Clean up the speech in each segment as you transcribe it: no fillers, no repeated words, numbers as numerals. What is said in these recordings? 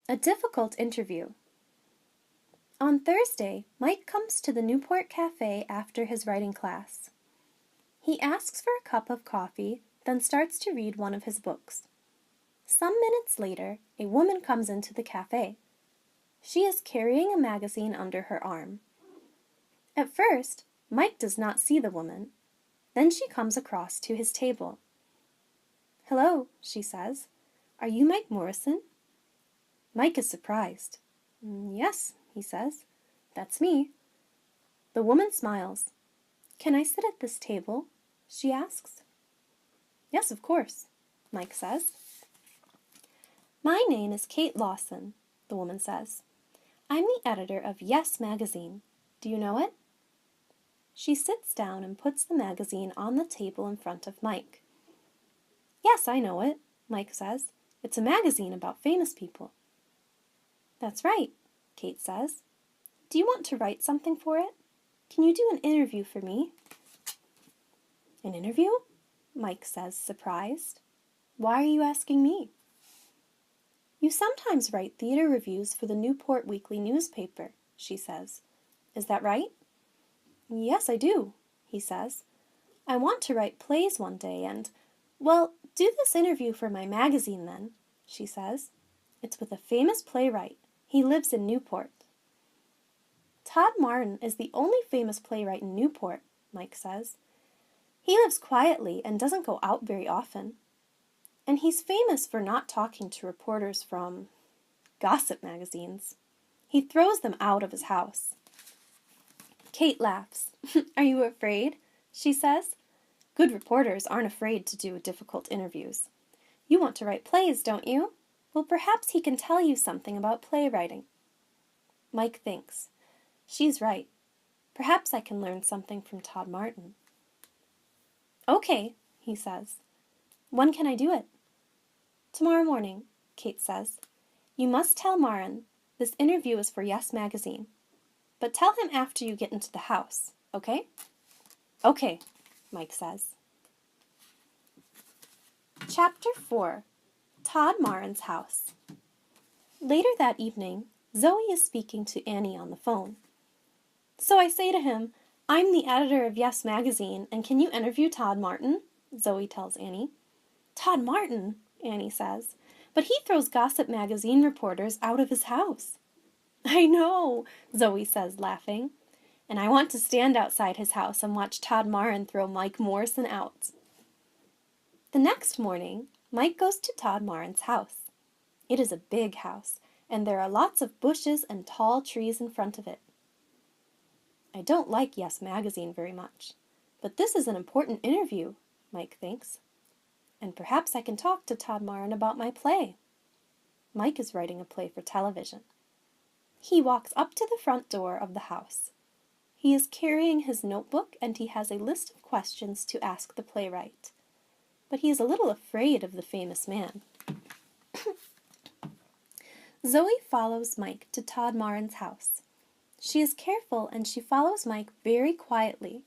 A difficult interview. On Thursday, Mike comes to the Newport Cafe after his writing class. He asks for a cup of coffee, then starts to read one of his books. Some minutes later, a woman comes into the cafe. She is carrying a magazine under her arm. At first, Mike does not see the woman. Then she comes across to his table. "Hello," she says. "Are you Mike Morrison?" Mike is surprised. "Yes," he says. "That's me." The woman smiles. "Can I sit at this table?" she asks. "Yes, of course," Mike says. "My name is Kate Lawson," the woman says. "I'm the editor of Yes magazine. Do you know it?" She sits down and puts the magazine on the table in front of Mike. "Yes, I know it," Mike says. "It's a magazine about famous people." "That's right," Kate says. "Do you want to write something for it? Can you do an interview for me?" "An interview?" Mike says, surprised. "Why are you asking me?" "You sometimes write theater reviews for the Newport Weekly newspaper," she says. "Is that right?" "Yes, I do," he says. "I want to write plays one day and, well, do this interview for my magazine then," she says. "It's with a famous playwright. He lives in Newport." "Todd Martin is the only famous playwright in Newport," Mike says. "He lives quietly and doesn't go out very often. And he's famous for not talking to reporters from gossip magazines. He throws them out of his house." Kate laughs. "Are you afraid?" she says. "Good reporters aren't afraid to do difficult interviews. You want to write plays, don't you? Well, perhaps he can tell you something about playwriting." Mike thinks. She's right. Perhaps I can learn something from Todd Martin. "Okay," he says. "When can I do it?" "Tomorrow morning," Kate says. "You must tell Martin this interview is for Yes magazine. But tell him after you get into the house, okay?" "Okay," Mike says. Chapter 4. Todd Martin's House. Later that evening, Zoe is speaking to Annie on the phone. "So I say to him, 'I'm the editor of Yes magazine, and can you interview Todd Martin?' Zoe tells Annie. "Todd Martin," Annie says. "But he throws gossip magazine reporters out of his house." "I know," Zoe says, laughing. "And I want to stand outside his house and watch Todd Martin throw Mike Morrison out." The next morning, Mike goes to Todd Martin's house. It is a big house, and there are lots of bushes and tall trees in front of it. "I don't like Yes magazine very much, but this is an important interview," Mike thinks. "And perhaps I can talk to Todd Martin about my play." Mike is writing a play for television. He walks up to the front door of the house. He is carrying his notebook and he has a list of questions to ask the playwright. But he is a little afraid of the famous man. Zoe follows Mike to Todd Martin's house. She is careful and she follows Mike very quietly.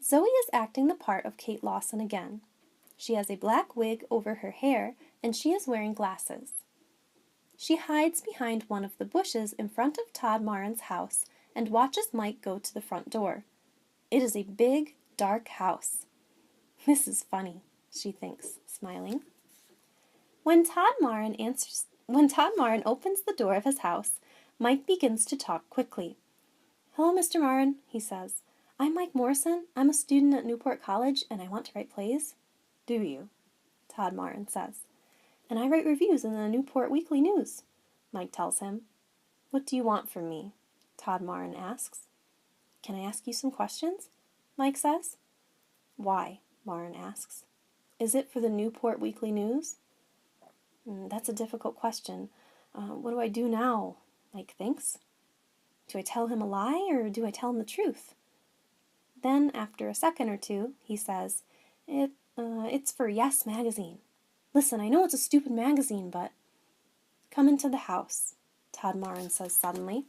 Zoe is acting the part of Kate Lawson again. She has a black wig over her hair and she is wearing glasses. She hides behind one of the bushes in front of Todd Martin's house and watches Mike go to the front door. It is a big, dark house. "This is funny," she thinks, smiling. When Todd Martin opens the door of his house, Mike begins to talk quickly. "Hello, Mr. Martin," he says. "I'm Mike Morrison. I'm a student at Newport College, and I want to write plays." "Do you?" Todd Martin says. "And I write reviews in the Newport Weekly News," Mike tells him. "What do you want from me?" Todd Martin asks. "Can I ask you some questions?" Mike says. "Why?" Martin asks. "Is it for the Newport Weekly News?" That's a difficult question. What do I do now?" Mike thinks. Do I tell him a lie or do I tell him the truth? Then, after a second or two, he says, It's for Yes magazine. Listen, I know it's a stupid magazine, but..." "Come into the house," Todd Martin says suddenly.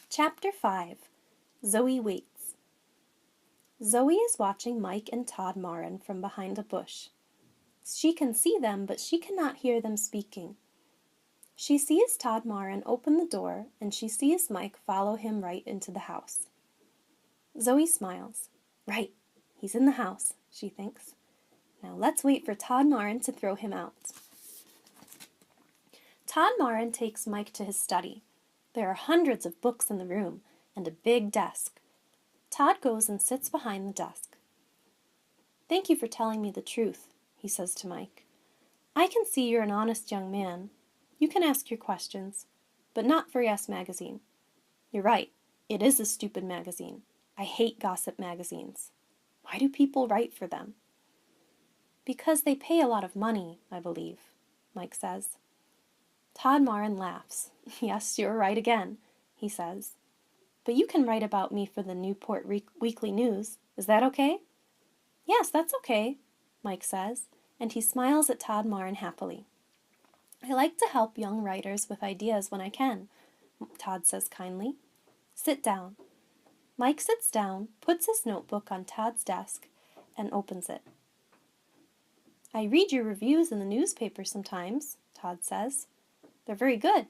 Chapter 5. Zoe Waits. Zoe is watching Mike and Todd Martin from behind a bush. She can see them, but she cannot hear them speaking. She sees Todd Marin open the door, and she sees Mike follow him right into the house. Zoe smiles. Right, he's in the house, she thinks. Now let's wait for Todd Marin to throw him out. Todd Marin takes Mike to his study. There are hundreds of books in the room and a big desk. Todd goes and sits behind the desk. Thank you for telling me the truth, he says to Mike. I can see you're an honest young man. You can ask your questions, but not for Yes Magazine. You're right, it is a stupid magazine. I hate gossip magazines. Why do people write for them? Because they pay a lot of money, I believe, Mike says. Todd Marin laughs. Yes, you're right again, he says. But you can write about me for the Newport Weekly News. Is that okay? Yes, that's okay, Mike says, and he smiles at Todd Marin happily. I like to help young writers with ideas when I can, Todd says kindly. Sit down. Mike sits down, puts his notebook on Todd's desk, and opens it. I read your reviews in the newspaper sometimes, Todd says. They're very good.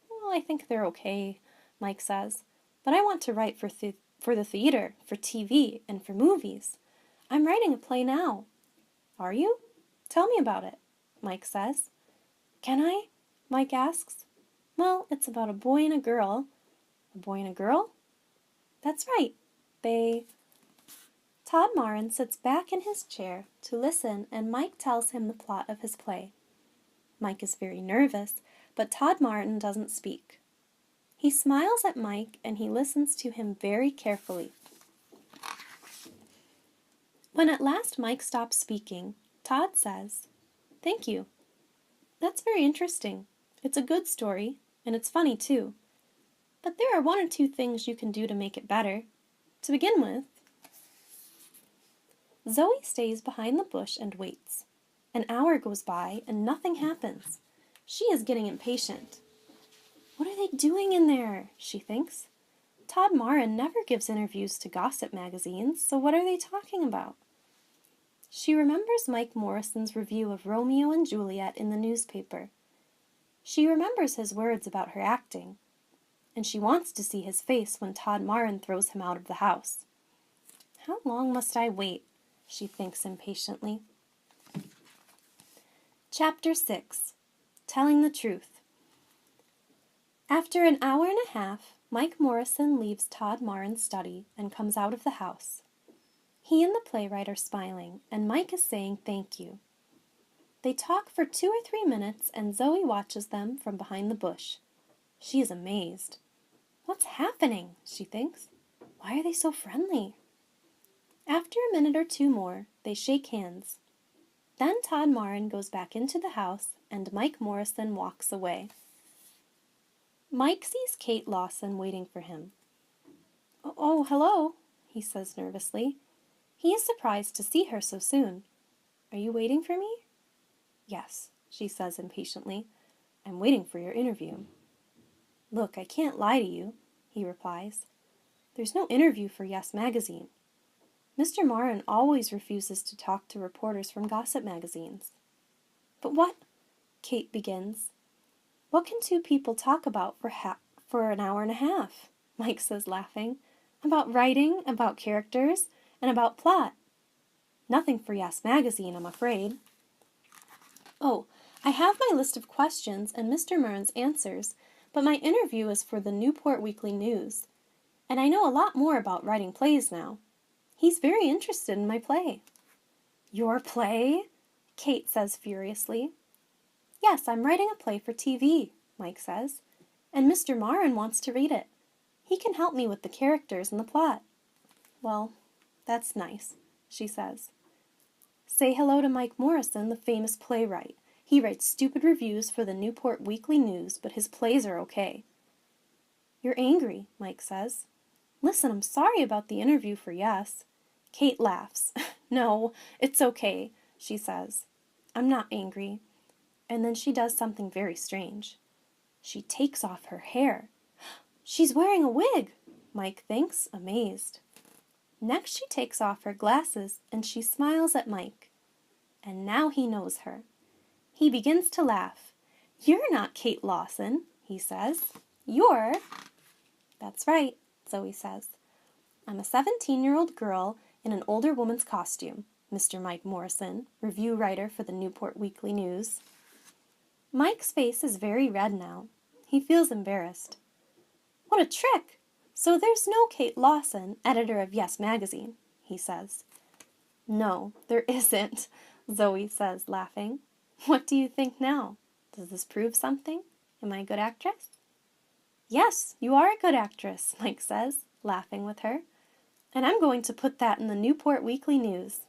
Well, I think they're okay, Mike says. But I want to write for the theater, for TV, and for movies. I'm writing a play now. Are you? Tell me about it, Mike says. Can I? Mike asks. Well, it's about a boy and a girl. A boy and a girl? That's right. Todd Marin sits back in his chair to listen, and Mike tells him the plot of his play. Mike is very nervous, but Todd Marin doesn't speak. He smiles at Mike, and he listens to him very carefully. When at last Mike stops speaking, Todd says, Thank you. That's very interesting. It's a good story, and it's funny too. But there are one or two things you can do to make it better. To begin with, Zoe stays behind the bush and waits. An hour goes by and nothing happens. She is getting impatient. What are they doing in there? She thinks. Todd Marin never gives interviews to gossip magazines, so what are they talking about? She remembers Mike Morrison's review of Romeo and Juliet in the newspaper. She remembers his words about her acting, and she wants to see his face when Todd Marin throws him out of the house. How long must I wait? She thinks impatiently. Chapter 6. Telling the Truth. After an hour and a half, Mike Morrison leaves Todd Marin's study and comes out of the house. He and the playwright are smiling, and Mike is saying thank you. They talk for 2 or 3 minutes, and Zoe watches them from behind the bush. She is amazed. What's happening? She thinks. Why are they so friendly? After a minute or two more, they shake hands. Then Todd Marin goes back into the house, and Mike Morrison walks away. Mike sees Kate Lawson waiting for him. Oh, hello, he says nervously. He is surprised to see her so soon. Are you waiting for me? Yes, she says impatiently. I'm waiting for your interview. Look, I can't lie to you, he replies. There's no interview for Yes Magazine. Mr. Marin always refuses to talk to reporters from gossip magazines. But what? Kate begins. What can two people talk about for an hour and a half? Mike says, laughing. About writing, about characters, and about plot. Nothing for Yes Magazine, I'm afraid. Oh, I have my list of questions and Mr. Marin's answers, but my interview is for the Newport Weekly News, and I know a lot more about writing plays now. He's very interested in my play. Your play? Kate says furiously. Yes, I'm writing a play for TV, Mike says, and Mr. Marin wants to read it. He can help me with the characters and the plot. Well, that's nice, she says. Say hello to Mike Morrison, the famous playwright. He writes stupid reviews for the Newport Weekly News, but his plays are okay. You're angry, Mike says. Listen, I'm sorry about the interview for Yes. Kate laughs. No, it's okay, she says. I'm not angry. And then she does something very strange. She takes off her hair. She's wearing a wig, Mike thinks, amazed. Next she takes off her glasses and she smiles at Mike. and now he knows her. He begins to laugh. "You're not Kate Lawson," he says. "You're—" "That's right," Zoe says. "I'm a 17-year-old girl in an older woman's costume, Mr. Mike Morrison, review writer for the Newport Weekly News." Mike's face is very red now. He feels embarrassed. "What a trick! So there's no Kate Lawson, editor of Yes Magazine," he says. "No, there isn't," Zoe says, laughing. "What do you think now? Does this prove something? Am I a good actress?" "Yes, you are a good actress," Mike says, laughing with her. "And I'm going to put that in the Newport Weekly News."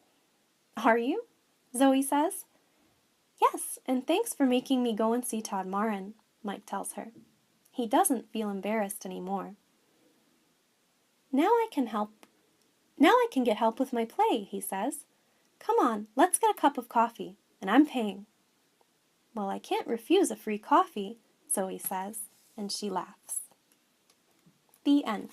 "Are you?" Zoe says. "Yes, and thanks for making me go and see Todd Marin," Mike tells her. He doesn't feel embarrassed anymore. Now I can get help with my play," he says. "Come on, let's get a cup of coffee, and I'm paying." "Well, I can't refuse a free coffee," Zoe says, and she laughs. The end.